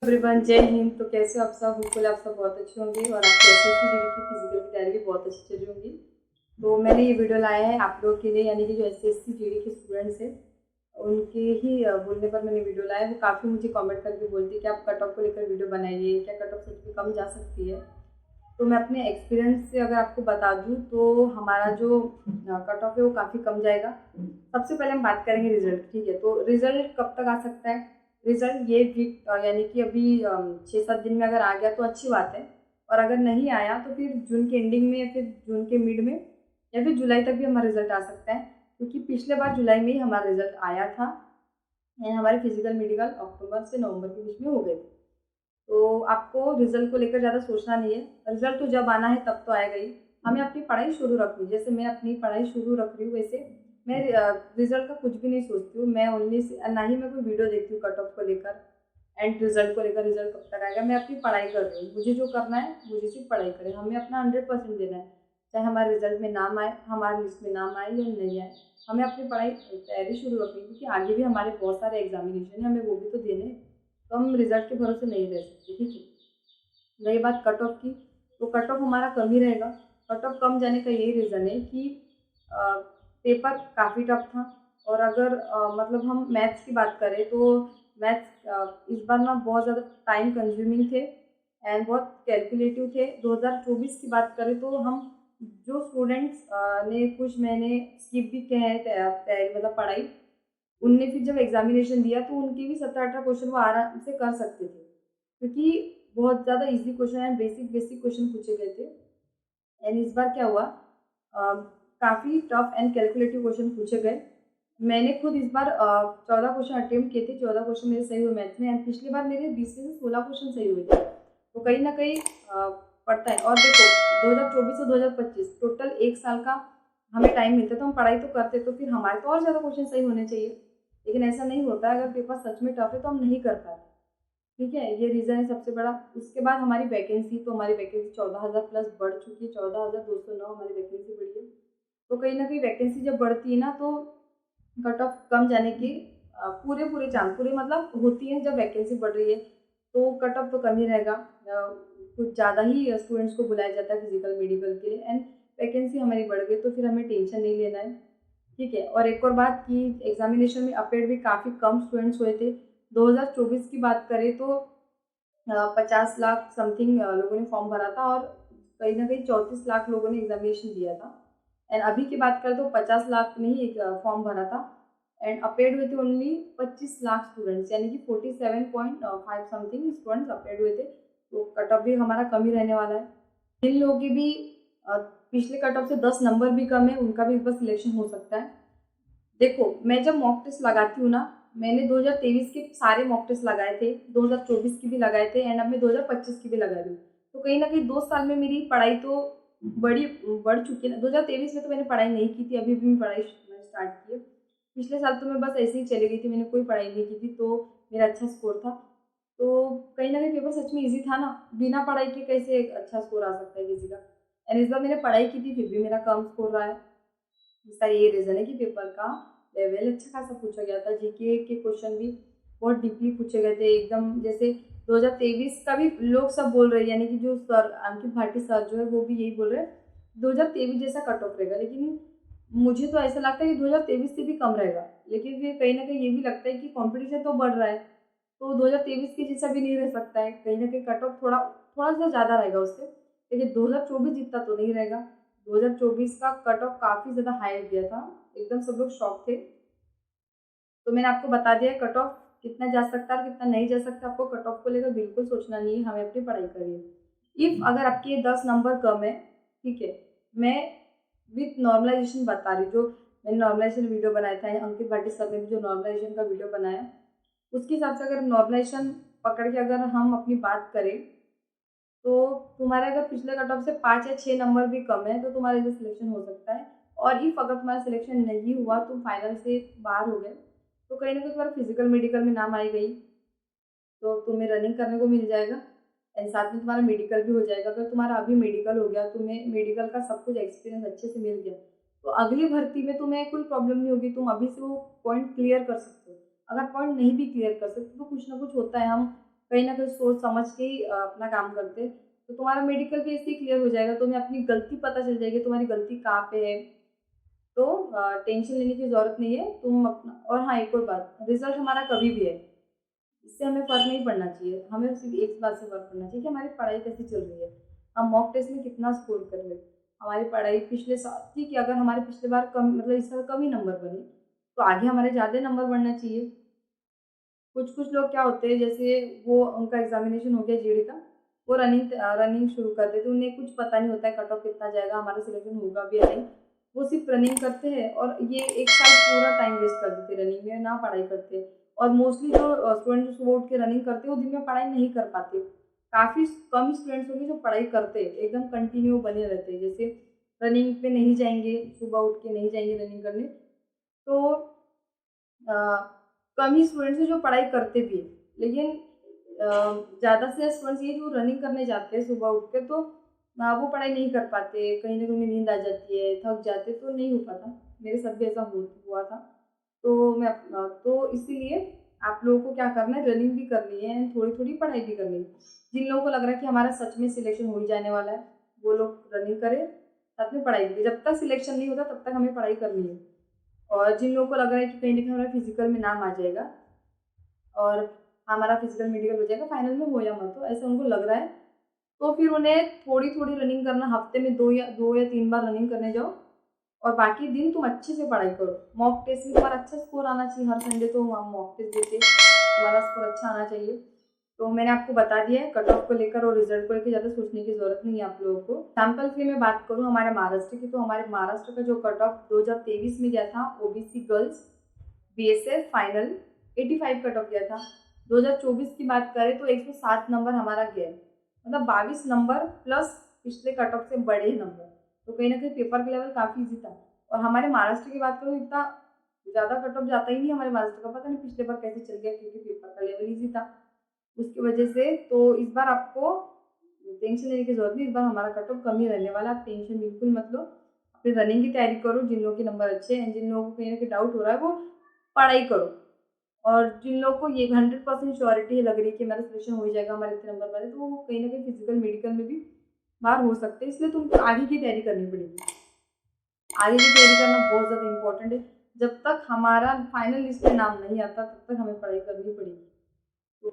Everyone, जय हिंद। तो कैसे हो आप सब? बिल्कुल आप सब बहुत अच्छे होंगे और आपकी एसएससी जीडी की फिजिकल की तैयारी भी बहुत अच्छी चल रही होंगी। तो मैंने ये वीडियो लाया है आप लोगों के लिए, यानी कि जो एसएससी जीडी के स्टूडेंट्स हैं उनके ही बोलने पर मैंने वीडियो लाया है। वो काफ़ी मुझे कमेंट करके बोलती है कि आप कट ऑफ को लेकर वीडियो बनाइए, क्या कट ऑफ से कम जा सकती है। तो मैं अपने एक्सपीरियंस से अगर आपको बता दूँ तो हमारा जो कट ऑफ है वो काफ़ी कम जाएगा। सबसे पहले हम बात करेंगे रिजल्ट, ठीक है। तो रिजल्ट कब तक आ सकता है? रिजल्ट ये वीक यानी कि अभी 6-7 दिन में अगर आ गया तो अच्छी बात है, और अगर नहीं आया तो फिर जून के एंडिंग में या फिर जून के मिड में या फिर जुलाई तक भी हमारा रिजल्ट आ सकता है, क्योंकि पिछले बार जुलाई में ही हमारा रिजल्ट आया था एंड हमारे फिजिकल मेडिकल अक्टूबर से नवंबर के बीच में हो गए थे। तो आपको रिजल्ट को लेकर ज़्यादा सोचना नहीं है। रिजल्ट तो जब आना है तब तो आएगा ही। हमें अपनी पढ़ाई शुरू रखनी है। जैसे मैं अपनी पढ़ाई शुरू रख रही हूँ, वैसे मैं रिजल्ट का कुछ भी नहीं सोचती हूँ। मैं ओनली ना ही मैं कोई वीडियो देखती हूँ कट ऑफ को लेकर एंड रिजल्ट को लेकर, रिजल्ट कब तक आएगा। मैं अपनी पढ़ाई कर रही हूँ, मुझे जो करना है मुझे सिर्फ पढ़ाई करें। हमें अपना 100% देना है, चाहे हमारे रिजल्ट में नाम आए, हमारे लिस्ट में नाम आए या नहीं आए। हमें अपनी पढ़ाई तैयारी शुरू रखनी है, क्योंकि आगे भी हमारे बहुत सारे एग्जामिनेशन है, हमें वो भी तो देने हैं। तो हम रिजल्ट के भरोसे नहीं रह सकते, ठीक है। रही बात कट ऑफ की, तो कट ऑफ हमारा कम ही रहेगा। कट ऑफ कम जाने का यही रीज़न है कि पेपर काफ़ी टफ था। और अगर मतलब हम मैथ्स की बात करें तो मैथ्स इस बार ना बहुत ज़्यादा टाइम कंज्यूमिंग थे एंड बहुत कैलकुलेटिव थे। 2024 की बात करें तो हम जो स्टूडेंट्स ने कुछ महीने स्किप भी किए हैं तैयारी मतलब पढ़ाई, उनने फिर जब एग्जामिनेशन दिया तो उनके भी 17-18 क्वेश्चन वो आराम से कर सकते थे, क्योंकि बहुत ज़्यादा easy question and basic basic question पूछे गए थे। एंड इस बार क्या हुआ, काफ़ी टफ एंड कैलकुलेटिव क्वेश्चन पूछे गए। मैंने खुद इस बार 14 क्वेश्चन अटेम्प्ट किए थे, 14 क्वेश्चन मेरे सही हुए मैथ्स में एंड पिछली बार मेरे 20 में से 16 क्वेश्चन सही हुए थे। तो कहीं ना कहीं पड़ता है। और देखो, 2024 और 2025 टोटल 1 साल का हमें टाइम मिलता, तो हम पढ़ाई तो करते, तो फिर हमारे तो और ज़्यादा क्वेश्चन सही होने चाहिए। लेकिन ऐसा नहीं होता। अगर पेपर सच में टफ है तो हम नहीं कर पाते, ठीक है। ये रीज़न है सबसे बड़ा। उसके बाद हमारी वैकेंसी, तो हमारी वैकेंसी 14,000 प्लस बढ़ चुकी है। 14,209 हमारी वैकेंसी बढ़ी है। तो कहीं ना कहीं वैकेंसी जब बढ़ती है ना, तो कट ऑफ कम जाने की पूरे पूरे चांस, पूरे मतलब होती है। जब वैकेंसी बढ़ रही है तो कट ऑफ तो कम ही रहेगा। कुछ ज़्यादा ही स्टूडेंट्स को बुलाया जाता है फिजिकल मेडिकल के लिए एंड वैकेंसी हमारी बढ़ गई तो फिर हमें टेंशन नहीं लेना है, ठीक है। और एक और बात कि एग्जामिनेशन में अपेयर भी काफ़ी कम स्टूडेंट्स हुए थे। 2024 की बात करें तो 50 लाख समथिंग लोगों ने फॉर्म भरा था, और कहीं ना कहीं 34 लाख लोगों ने एग्जामिनेशन दिया था। एंड अभी की बात करें तो 50 लाख ने ही एक फॉर्म भरा था एंड अपेयर्ड हुए थे ओनली 25 लाख स्टूडेंट्स, यानी कि 47.5 समथिंग स्टूडेंट्स अपेयर्ड हुए थे। तो कट ऑफ भी हमारा कम ही रहने वाला है। जिन लोगों की भी पिछले कट ऑफ से 10 नंबर भी कम है, उनका भी इस बार सिलेक्शन हो सकता है। देखो, मैं जब मॉक टेस्ट लगाती हूँ ना, मैंने 2023 के सारे मॉक टेस्ट लगाए थे, 2024 की भी लगाए थे एंड अब मैं 2025 की भी लगा रही हूँ। तो कहीं ना कहीं 2 साल में मेरी पढ़ाई तो बड़ी बढ़ चुकी है ना। 2023 में तो मैंने पढ़ाई नहीं की थी, अभी भी मैं पढ़ाई स्टार्ट की है। पिछले साल तो मैं बस ऐसे ही चली गई थी, मैंने कोई पढ़ाई नहीं की थी, तो मेरा अच्छा स्कोर था। तो कहीं ना कहीं पेपर सच में ईजी था ना। बिना पढ़ाई के कैसे एक अच्छा स्कोर आ सकता है किसी का। एंड इस बार मैंने पढ़ाई की थी फिर भी मेरा कम स्कोर रहा है। इसका ये रीज़न है कि पेपर का लेवल अच्छा खासा पूछा गया था। जीके के क्वेश्चन भी बहुत डीपली पूछे गए थे, एकदम जैसे 2023 का भी लोग सब बोल रहे हैं, यानी कि जो सर अंकित भाटी सर जो है वो भी यही बोल रहे हैं 2023 जैसा कट ऑफ रहेगा। लेकिन मुझे तो ऐसा लगता है कि 2023 से भी कम रहेगा। लेकिन फिर कहीं ना कहीं ये भी लगता है कि कंपटीशन तो बढ़ रहा है, तो 2023 के जैसा भी नहीं रह सकता है। कहीं ना कहीं कट ऑफ थोड़ा थोड़ा सा ज़्यादा रहेगा उससे, लेकिन 2024 जितना तो नहीं रहेगा। 2024 का कट ऑफ काफ़ी ज़्यादा हाई गया था, एकदम सब लोग शॉक थे। तो मैंने आपको बता दिया है कट ऑफ कितना जा सकता है और कितना नहीं जा सकता। आपको कट ऑफ को लेकर बिल्कुल सोचना नहीं है, हमें अपनी पढ़ाई करिए। इफ़ अगर आपके 10 नंबर कम है, ठीक है, मैं विथ नॉर्मलाइजेशन बता रही हूँ। जो मैंने नॉर्मलाइजेशन वीडियो बनाया था, अंकित भाटी सर ने भी जो नॉर्मलाइजेशन का वीडियो बनाया, उसके हिसाब से अगर नॉर्मलाइजेशन पकड़ के अगर हम अपनी बात करें, तो तुम्हारे अगर पिछले कट ऑफ से 5 या 6 नंबर भी कम है तो तुम्हारा जो सिलेक्शन हो सकता है। और इफ अगर तुम्हारा सिलेक्शन नहीं हुआ, तुम फाइनल से बाहर हो गए, तो कहीं ना कहीं तुम्हारा फिजिकल मेडिकल में नाम आई गई, तो तुम्हें रनिंग करने को मिल जाएगा एंड साथ में तुम्हारा मेडिकल भी हो जाएगा। अगर तुम्हारा अभी मेडिकल हो गया, तुम्हें मेडिकल का सब कुछ एक्सपीरियंस अच्छे से मिल गया, तो अगली भर्ती में तुम्हें कोई प्रॉब्लम नहीं होगी। तुम अभी से वो पॉइंट क्लियर कर सकते हो। अगर पॉइंट नहीं भी क्लियर कर सकते तो कुछ ना कुछ होता है, हम कहीं ना कहीं सोच समझ के ही अपना काम करते, तो तुम्हारा मेडिकल भी ऐसे ही क्लियर हो जाएगा, तुम्हें अपनी गलती पता चल जाएगी, तुम्हारी गलती कहाँ पे है। तो टेंशन लेने की ज़रूरत नहीं है तुम अपना। और हाँ, एक और बात, रिजल्ट हमारा कभी भी है, इससे हमें फ़र्क नहीं पड़ना चाहिए। हमें सिर्फ एक बात से फ़र्क पड़ना चाहिए कि हमारी पढ़ाई कैसी चल रही है, हम मॉक टेस्ट में कितना स्कोर कर रहे हैं। हमारी पढ़ाई पिछले साल, ठीक है, अगर हमारे पिछले बार कम, मतलब इस साल कम ही नंबर बने, तो आगे हमारे ज़्यादा नंबर बढ़ना चाहिए। कुछ कुछ लोग क्या होते हैं, जैसे वो उनका एग्जामिनेशन हो गया जीडी का, वो रनिंग शुरू कर देते, उन्हें कुछ पता नहीं होता है कट ऑफ कितना जाएगा, हमारा सिलेक्शन होगा भी या नहीं। वो सिर्फ रनिंग करते हैं और ये एक साल पूरा टाइम वेस्ट कर देते रनिंग में, ना पढ़ाई करते। और मोस्टली जो स्टूडेंट सुबह उठ के रनिंग करते हैं वो दिन में पढ़ाई नहीं कर पाते। काफ़ी कम स्टूडेंट्स होंगे जो पढ़ाई करते हैं, एकदम कंटिन्यू बने रहते हैं, जैसे रनिंग पे नहीं जाएंगे, सुबह उठ के नहीं जाएंगे रनिंग करने, तो अ, कम ही स्टूडेंट्स हैं जो पढ़ाई करते भी हैं। लेकिन ज़्यादा से स्टूडेंट्स ये जो रनिंग करने जाते हैं सुबह उठ के, तो वो पढ़ाई नहीं कर पाते, कहीं ना कहीं उन्हें नींद आ जाती है, थक जाते, तो नहीं हो पाता। मेरे साथ भी ऐसा हुआ था। तो तो इसीलिए आप लोगों को क्या करना है, रनिंग भी करनी है, थोड़ी थोड़ी पढ़ाई भी करनी है। जिन लोगों को लग रहा है कि हमारा सच में सिलेक्शन हो ही जाने वाला है, वो लोग रनिंग करें, साथ में पढ़ाई भी। जब तक सिलेक्शन नहीं होता तब तक हमें पढ़ाई करनी है। और जिन लोगों को लग रहा है कि कहीं ना कहीं हमारा फिजिकल में नाम आ जाएगा और हमारा फिजिकल मेडिकल हो जाएगा, फाइनल में हो या मत हो, ऐसा उनको लग रहा है, तो फिर उन्हें थोड़ी थोड़ी रनिंग करना, हफ्ते में 2 या 3 बार रनिंग करने जाओ, और बाकी दिन तुम अच्छे से पढ़ाई करो। मॉक टेस्ट में तुम्हारा अच्छा स्कोर आना चाहिए, हर संडे तो हम मॉक टेस्ट देते, तुम्हारा स्कोर अच्छा आना चाहिए। तो मैंने आपको बता दिया है, कट ऑफ को लेकर और रिजल्ट को लेकर ज़्यादा सोचने की जरूरत नहीं है आप लोगों को। सैम्पल की मैं बात करूँ हमारे महाराष्ट्र की, तो हमारे महाराष्ट्र का जो कट ऑफ 2023 में गया था, OBC girls BSF final 85 cut off गया था। 2024 की बात करें तो 107 नंबर हमारा गया, मतलब 22 नंबर प्लस पिछले कट ऑफ से बड़े नंबर। तो कहीं ना कहीं पेपर का लेवल काफ़ी ईजी था। और हमारे महाराष्ट्र की बात करूँ, इतना ज़्यादा कट ऑफ जाता ही नहीं हमारे महाराष्ट्र का, पता नहीं पिछले बार कैसे चल गया, क्योंकि पेपर का लेवल ईजी था उसकी वजह से। तो इस बार आपको टेंशन लेने की जरूरत नहीं, इस बार हमारा कट ऑफ कम ही रहने वाला, आप टेंशन बिल्कुल मत लो। अपनी रनिंग की तैयारी करो, जिन लोगों के नंबर अच्छे हैं, जिन लोगों को कहीं ना कहीं डाउट हो रहा है, वो पढ़ाई करो। और जिन लोगों को ये 100% श्योरिटी लग रही है कि मेरा सिलेक्शन हो ही जाएगा, हमारे इतने नंबर वाले, तो वो कहीं ना कहीं फिजिकल मेडिकल में भी बाहर हो सकते हैं, इसलिए तुमको आगे की तैयारी करनी पड़ेगी। आगे की तैयारी करना बहुत ज़्यादा इंपॉर्टेंट है। जब तक हमारा फाइनल लिस्ट में नाम नहीं आता तब तक हमें पढ़ाई करनी पड़ेगी।